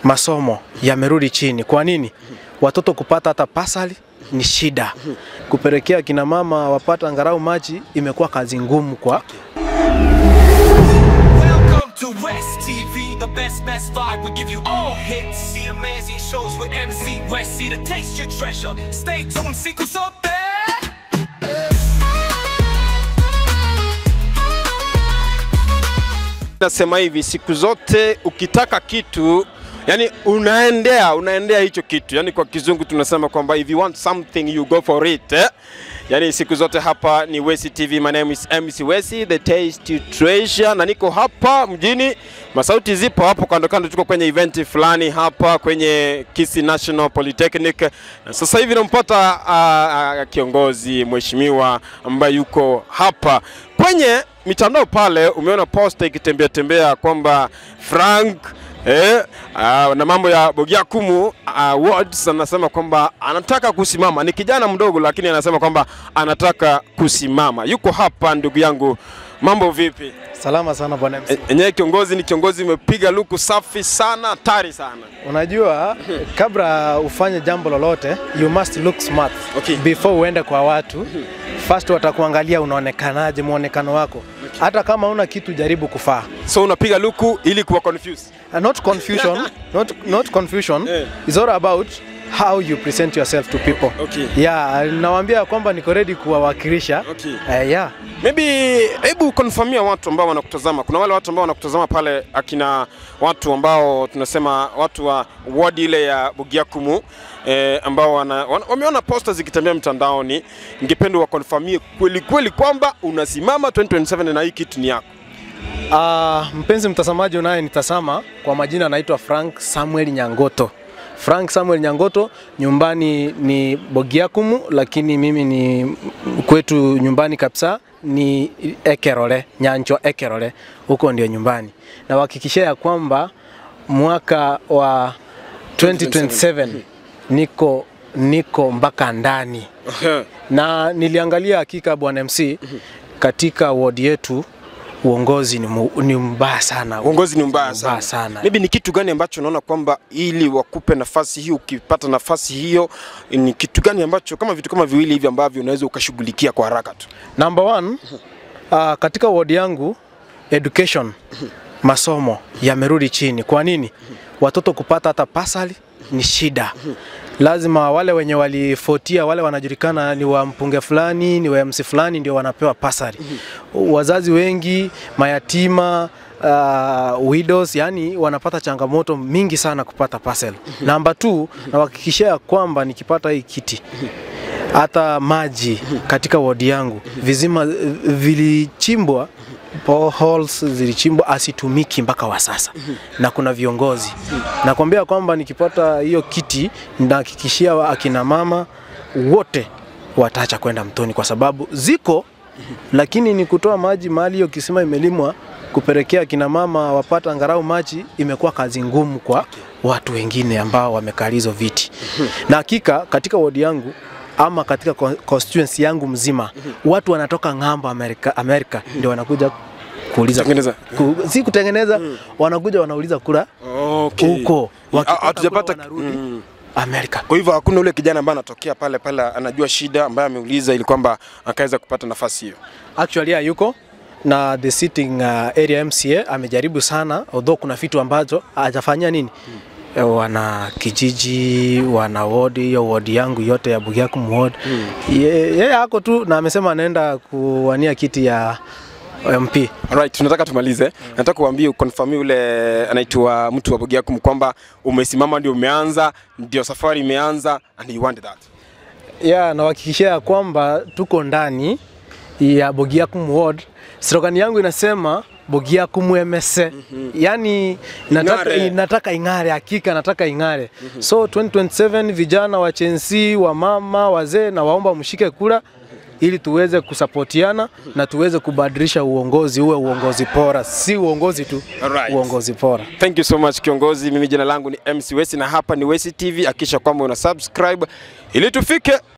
masomo yamerudi chini. Kwa nini? Watoto kupata hata pasali ni shida. Kupelekea kina mama wapata angalau maji imekuwa kazi ngumu kwa. Welcome to West TV, the best vibe. We give you all hits, see amazing shows with MC West, see the taste your treasure. Stay tuned, siku zote. Nasema hivi, siku zote ukitaka kitu, yani unaendea hicho kitu. Yani kwa kizungu tunasema kwamba if you want something you go for it. Yani siku zote hapa ni West TV. My name is MC West, the taste treasure. Na niko hapa mjini, masauti zipo hapo kando kando, tuko kwenye event fulani hapa kwenye Kisii National Polytechnic. Na sasa hivi nampata kiongozi mheshimiwa ambaye yuko hapa. Kwenye mitandao pale umeona poster ikitembea kwamba Frank na mambo ya Bugyakumu Awards anasema kwamba anataka kusimama. Ni kijana mdogo lakini anasema kwamba anataka kusimama. Yuko hapa ndugu yangu. Mambo vipi? Salama sana bwana MC. Enyewe kiongozi ni kiongozi, umepiga luku safi sana, hatari sana. Unajua kabla ufanye jambo lolote you must look smart. Okay. Before uende kwa watu, first watakuangalia unaonekanaje, muonekano wako. Hata kama una kitu jaribu kufaa. So unapiga luku ili kuwa confused. Not confusion, not confusion. It's all about how you present yourself to people. Okay. Yeah, nawaambia kwamba niko ready kuwawakilisha. Okay. Yeah. Maybe hebu confirmia watu ambao wanakutazama. Kuna wale watu ambao wanakutazama pale, akina watu ambao tunasema watu wa ward ile ya Bugyakumu ambao wameona posters zikitembea mtandaoni. Ningependa wakonfirmie kweli kwamba unasimama 2027 na hii kitu ni yako. Mpenzi mtazamaji unayenitazama, kwa majina naitwa Frank Samuel Nyangoto. Frank Samuel Nyangoto, nyumbani ni Bugyakumu, lakini mimi ni kwetu nyumbani kabisa ni Ekerole, Nyanchwa Ekerole, huko ndio nyumbani. Na hakikishia ya kwamba mwaka wa 2027 niko mpaka ndani. Na niliangalia hakika bwana MC katika ward yetu uongozi ni mbaya sana. Uongozi ni mbaya sana. Maybe ni kitu gani ambacho unaona kwamba ili wakupe nafasi hiyo, ukipata nafasi hiyo, ni kitu gani ambacho kama vitu kama viwili hivi ambavyo unaweza ukashughulikia kwa haraka tu? Number one, katika ward yangu education, masomo yamerudi chini. Kwa nini? Watoto kupata hata pasali ni shida. Lazima wale wenye walifotia, wale wanajulikana ni wa mpunge fulani, ni wa MC fulani ndio wanapewa pasari. Wazazi wengi, mayatima, widows, yani wanapata changamoto mingi sana kupata pasel. Number 2, na hakikishia kwamba nikipata hii kiti, hata maji katika wodi yangu, vizima vilichimbwa, holes zilichimbwa asitumiki mpaka wa sasa. Na kuna viongozi. Nakwambia kwamba nikipata hiyo kiti, nahakikishia akina mama wote wataacha kwenda mtoni kwa sababu ziko, lakini ni kutoa maji mahali hiyo kisima imelimwa, kupelekea akina mama wapata angalau maji imekuwa kazi ngumu kwa watu wengine ambao wamekalizo viti. Na hakika katika wodi yangu ama katika constituency yangu mzima, watu wanatoka ng'ambo Amerika ndio wanakuja kuuliza si kutengeneza, wanakuja wanauliza kura huko. Hatujapata Amerika. Kwa hivyo hakuna ule kijana ambaye anatokea pale anajua shida ambaye ameuliza ili kwamba akaweza kupata nafasi hiyo. Actually yuko na the sitting area MCA amejaribu sana, although kuna vitu ambazo hajafanyia nini. Wana kijiji, wana ward yangu yote ya Bugyakumu ward. Yeye hako tu na amesema anaenda kuwania kiti ya MP. Alright, tunataka tumalize. Nataka kuambia ukonfirm yule anaitwa mtu wa Bugyakumu kwamba umesimama ndio umeanza, ndio safari imeanza and you want that. Yeah, na hakikishia kwamba tuko ndani ya Bugyakumu ward. Slogan yangu inasema Bugyakumu MS. Yani nataka ingare, hakika nataka ingare. So 2027 vijana wa Chensi, wa mama, wazee, na waomba mshike kura ili tuweze kusapotiana na tuweze kubadilisha uongozi uwe uongozi bora, si uongozi tu, uongozi bora. Thank you so much kiongozi. Mimi jina langu ni MC West na hapa ni West TV. Hakikisha kwamba una subscribe ili tufike